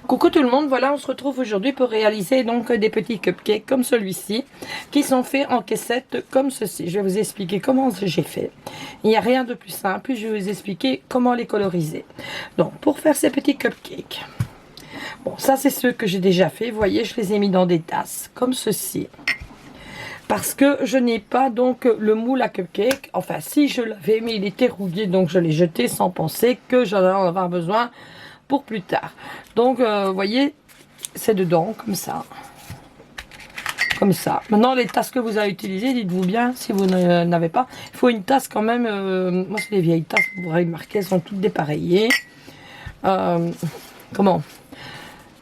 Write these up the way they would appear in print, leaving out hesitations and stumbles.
Coucou tout le monde, voilà on se retrouve aujourd'hui pour réaliser donc des petits cupcakes comme celui-ci qui sont faits en caissette comme ceci. Je vais vous expliquer comment j'ai fait. Il n'y a rien de plus simple, je vais vous expliquer comment les coloriser. Donc pour faire ces petits cupcakes, bon ça c'est ceux que j'ai déjà fait, vous voyez je les ai mis dans des tasses comme ceci. Parce que je n'ai pas donc le moule à cupcake, enfin si je l'avais mais il était rouillé donc je l'ai jeté sans penser que j'en allais en avoir besoin pour plus tard. Donc vous voyez c'est dedans comme ça, maintenant les tasses que vous avez utilisées, dites-vous bien si vous n'avez pas, il faut une tasse quand même, moi c'est les vieilles tasses, vous pourrez remarquer elles sont toutes dépareillées, comment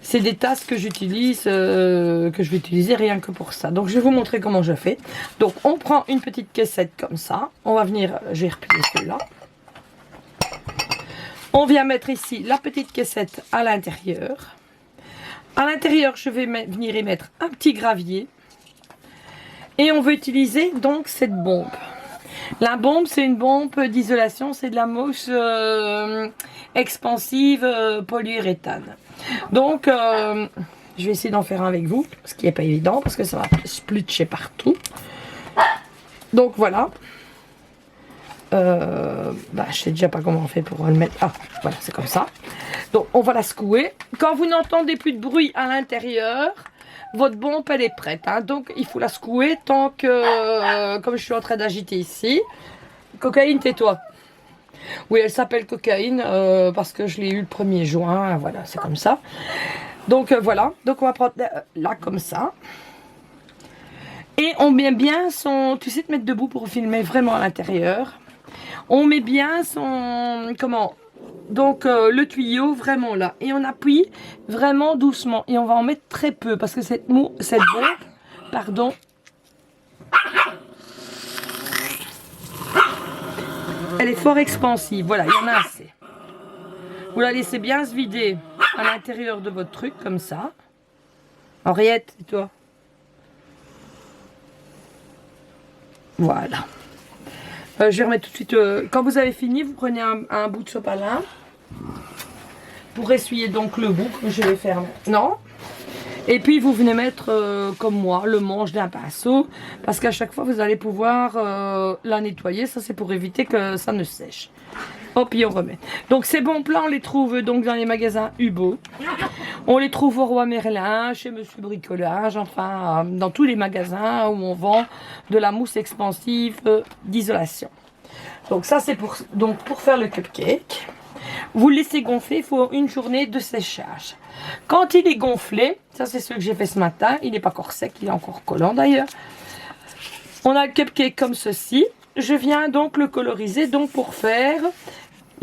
c'est des tasses que j'utilise, que je vais utiliser rien que pour ça. Donc je vais vous montrer comment je fais. Donc on prend une petite caissette comme ça, on va venir, je vais replier celle-là. On vient mettre ici la petite caissette à l'intérieur. À l'intérieur, je vais venir y mettre un petit gravier. Et on veut utiliser donc cette bombe. La bombe, c'est une bombe d'isolation, c'est de la mousse expansive polyuréthane. Donc, je vais essayer d'en faire un avec vous, ce qui n'est pas évident parce que ça va splutcher partout. Donc voilà. Je sais déjà pas comment on fait pour le mettre. Ah, voilà, c'est comme ça. Donc, on va la secouer. Quand vous n'entendez plus de bruit à l'intérieur, votre bombe, elle est prête. Hein. Donc, il faut la secouer tant que, comme je suis en train d'agiter ici. Cocaïne, tais-toi. Oui, elle s'appelle cocaïne parce que je l'ai eu le 1er juin. Voilà, c'est comme ça. Donc, voilà. Donc, on va prendre là, comme ça. Et on met bien son... Tu sais te mettre debout pour filmer vraiment à l'intérieur. On met bien son... Comment? Donc le tuyau vraiment là. Et on appuie vraiment doucement. Et on va en mettre très peu. Parce que cette bombe, pardon. Elle est fort expansive. Voilà, il y en a assez. Vous la laissez bien se vider à l'intérieur de votre truc comme ça. Henriette, c'est toi. Voilà. Je vais remettre tout de suite. Quand vous avez fini, vous prenez un bout de sopalin pour essuyer donc le bout que je vais faire maintenant. Et puis vous venez mettre comme moi le manche d'un pinceau parce qu'à chaque fois vous allez pouvoir la nettoyer. Ça c'est pour éviter que ça ne sèche. Hop, et on remet. Donc ces bons plans on les trouve donc dans les magasins Hubo. On les trouve au Roi Merlin, chez Monsieur Bricolage, enfin dans tous les magasins où on vend de la mousse expansive d'isolation. Donc ça c'est pour faire le cupcake. Vous le laissez gonfler, il faut une journée de séchage. Quand il est gonflé, ça c'est ce que j'ai fait ce matin, il n'est pas encore sec, il est encore collant d'ailleurs. On a le cupcake comme ceci. Je viens donc le coloriser donc pour faire...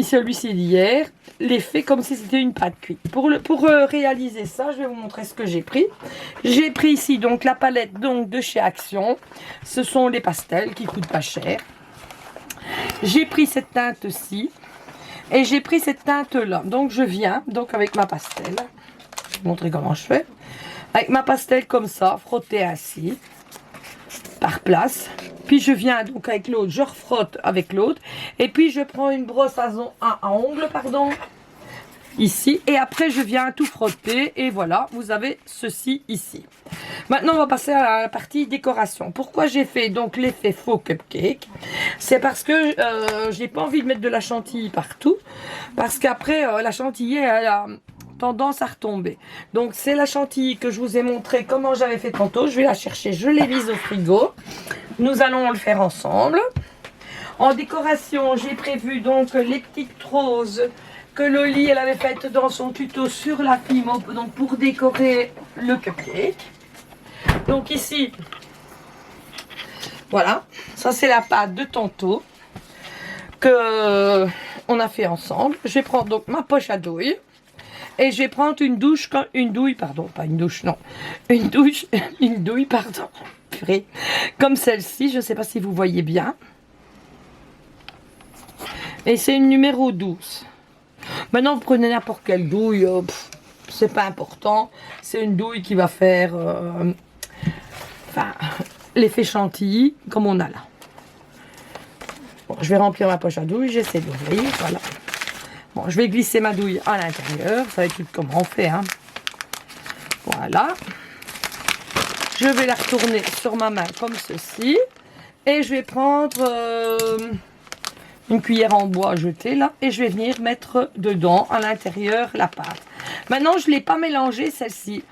Celui-ci d'hier, l'effet comme si c'était une pâte cuite. Pour réaliser ça, je vais vous montrer ce que j'ai pris. J'ai pris ici donc la palette donc de chez Action. Ce sont les pastels qui coûtent pas cher. J'ai pris cette teinte-ci et j'ai pris cette teinte-là. Donc je viens donc avec ma pastel. Je vais vous montrer comment je fais. Avec ma pastel comme ça, frotter ainsi par place. Puis je viens donc avec l'autre, je refrotte avec l'autre. Et puis je prends une brosse à ongles, pardon, ici. Et après je viens tout frotter. Et voilà, vous avez ceci ici. Maintenant on va passer à la partie décoration. Pourquoi j'ai fait donc l'effet faux cupcake? C'est parce que je n'ai pas envie de mettre de la chantilly partout. Parce qu'après la chantilly elle a tendance à retomber. Donc c'est la chantilly que je vous ai montré comment j'avais fait tantôt. Je vais la chercher, je l'ai mise au frigo. Nous allons le faire ensemble. En décoration, j'ai prévu donc les petites roses que Loli elle avait faites dans son tuto sur la Fimo, donc pour décorer le cupcake. Donc ici, voilà, ça c'est la pâte de tantôt que on a fait ensemble. Je vais prendre donc ma poche à douille. Et je vais prendre une douille, pardon, purée, comme celle-ci, je ne sais pas si vous voyez bien. Et c'est une numéro 12. Maintenant, vous prenez n'importe quelle douille, c'est pas important. C'est une douille qui va faire l'effet chantilly, comme on a là. Bon, je vais remplir ma poche à douille, j'essaie d'ouvrir, voilà. Bon, je vais glisser ma douille à l'intérieur. Ça va être tout comment on fait, hein. Voilà. Je vais la retourner sur ma main comme ceci. Et je vais prendre une cuillère en bois jetée là. Et je vais venir mettre dedans, à l'intérieur, la pâte. Maintenant, je ne l'ai pas mélangée celle-ci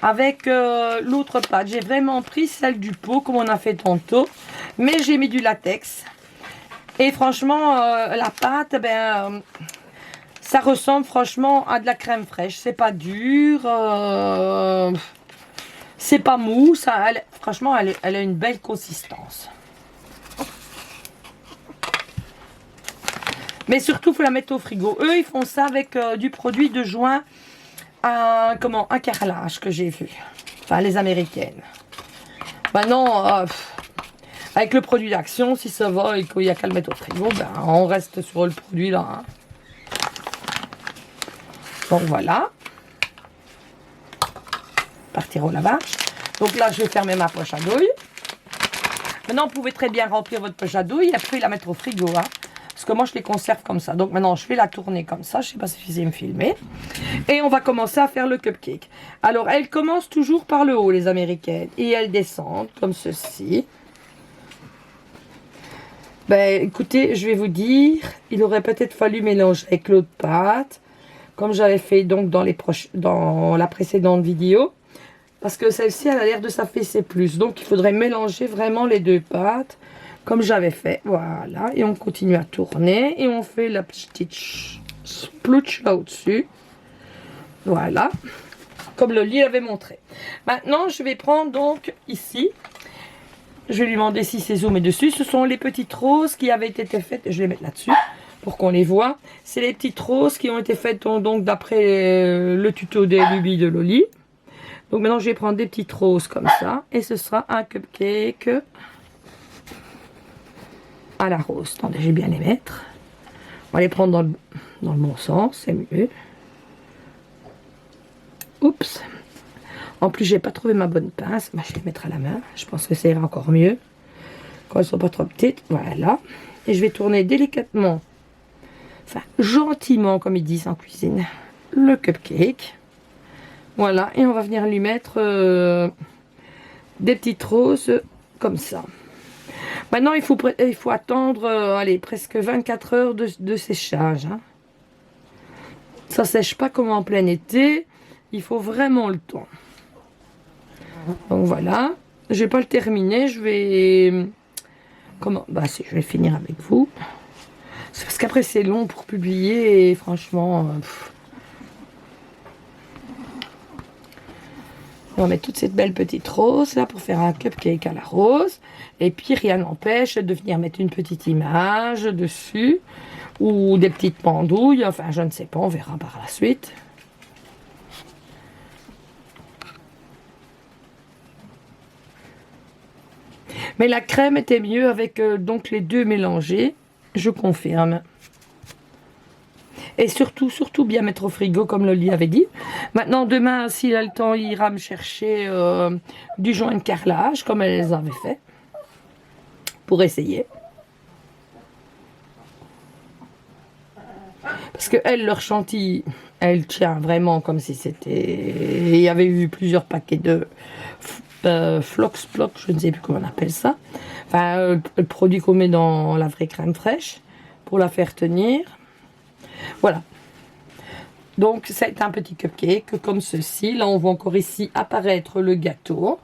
avec l'autre pâte. J'ai vraiment pris celle du pot comme on a fait tantôt. Mais j'ai mis du latex. Et franchement, la pâte, ben, ça ressemble franchement à de la crème fraîche. C'est pas dur. C'est pas mou. Franchement, elle a une belle consistance. Mais surtout, il faut la mettre au frigo. Eux, ils font ça avec du produit de joint à un carrelage que j'ai vu. Enfin, les américaines. Maintenant, avec le produit d'action, si ça va et qu'il n'y a qu'à le mettre au frigo, ben, on reste sur le produit là. Hein. Donc voilà. Partir au lavage. Donc là, je vais fermer ma poche à douille. Maintenant, vous pouvez très bien remplir votre poche à douille et après la mettre au frigo. Hein. Parce que moi, je les conserve comme ça. Donc maintenant, je vais la tourner comme ça. Je ne sais pas si vous allez me filmer. Et on va commencer à faire le cupcake. Alors, elles commencent toujours par le haut, les américaines. Et elles descendent comme ceci. Ben, écoutez, je vais vous dire, il aurait peut-être fallu mélanger avec l'autre pâte. Comme j'avais fait donc dans la précédente vidéo. Parce que celle-ci, elle a l'air de s'affaisser plus. Donc, il faudrait mélanger vraiment les deux pâtes. Comme j'avais fait, voilà, et on continue à tourner, et on fait la petite splouch là au-dessus, voilà, comme le lit avait montré. Maintenant, je vais prendre donc ici, je vais lui demander si ces zooms dessus, ce sont les petites roses qui avaient été faites, je vais les mettre là-dessus, pour qu'on les voit, c'est les petites roses qui ont été faites donc d'après le tuto des lubies de Loli. Donc maintenant, je vais prendre des petites roses comme ça, et ce sera un cupcake à la rose. Attendez, je vais bien les mettre. On va les prendre dans le bon sens, c'est mieux. Oups. En plus, j'ai pas trouvé ma bonne pince. Bah, je vais les mettre à la main. Je pense que ça ira encore mieux. Quand elles sont pas trop petites. Voilà. Et je vais tourner délicatement, enfin gentiment, comme ils disent en cuisine, le cupcake. Voilà. Et on va venir lui mettre des petites roses comme ça. Maintenant, il faut attendre allez, presque 24 heures de séchage. Hein. Ça ne sèche pas comme en plein été. Il faut vraiment le temps. Donc voilà. Je ne vais pas le terminer. Je vais... Comment? Bah si, je vais finir avec vous. C'est parce qu'après, c'est long pour publier. Et franchement... On va mettre toute cette belle petite rose là pour faire un cupcake à la rose. Et puis rien n'empêche de venir mettre une petite image dessus. Ou des petites pendouilles. Enfin je ne sais pas, on verra par la suite. Mais la crème était mieux avec donc les deux mélangés. Je confirme. Et surtout bien mettre au frigo, comme Loli avait dit. Maintenant, demain, s'il a le temps, il ira me chercher du joint de carrelage, comme elle les avait fait. Pour essayer. Parce que elle, leur chantilly, elle tient vraiment comme si c'était... Il y avait eu plusieurs paquets de flox, je ne sais plus comment on appelle ça. Enfin, le produit qu'on met dans la vraie crème fraîche pour la faire tenir. Voilà. Donc, c'est un petit cupcake comme ceci. Là, on voit encore ici apparaître le gâteau.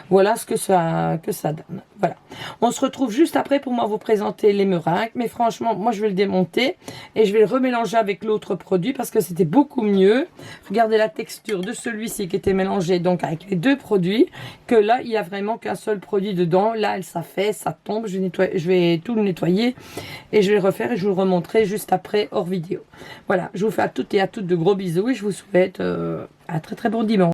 Voilà ce que ça donne. Voilà. On se retrouve juste après pour moi vous présenter les meringues. Mais franchement, moi, je vais le démonter et je vais le remélanger avec l'autre produit parce que c'était beaucoup mieux. Regardez la texture de celui-ci qui était mélangé donc avec les deux produits. Que là, il n'y a vraiment qu'un seul produit dedans. Là, ça fait, ça tombe. Je vais tout le nettoyer et je vais le refaire et je vous le remontrerai juste après hors vidéo. Voilà. Je vous fais à toutes et à toutes de gros bisous et je vous souhaite un très très bon dimanche.